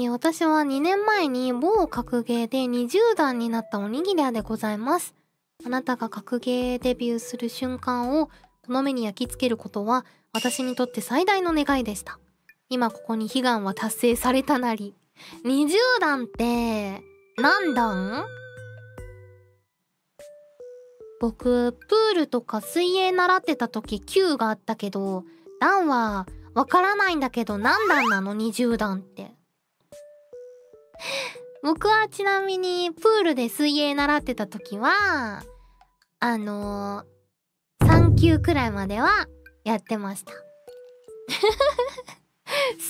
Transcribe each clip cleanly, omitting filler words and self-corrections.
私は2年前に某格ゲーで20段になったおにぎり屋でございます。あなたが格ゲーデビューする瞬間をこの目に焼き付けることは私にとって最大の願いでした。今ここに悲願は達成されたなり。20段って何段？僕、プールとか水泳習ってた時9があったけど、段はわからないんだけど何段なの ?20 段って。僕はちなみにプールで水泳習ってた時は、3級くらいまではやってました。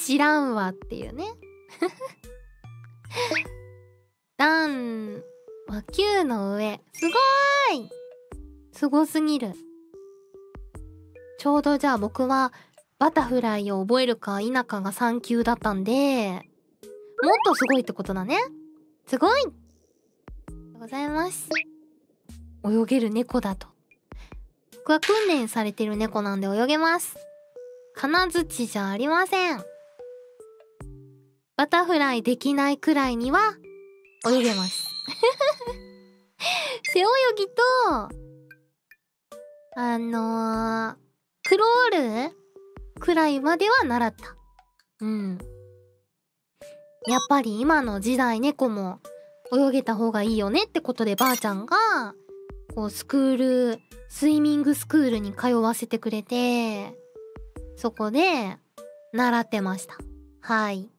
知らんわっていうね。段は9の上。すごーい！すごすぎる。ちょうどじゃあ僕はバタフライを覚えるか否かが3級だったんで、もっとすごいってことだね。すごい！ありがとうございます。泳げる猫だと。僕は訓練されてる猫なんで泳げます。金槌じゃありません。バタフライできないくらいには泳げます。背泳ぎと、クロールくらいまでは習った。うん。やっぱり今の時代猫も泳げた方がいいよねってことでばあちゃんが、こうスイミングスクールに通わせてくれて、そこで習ってました。はい。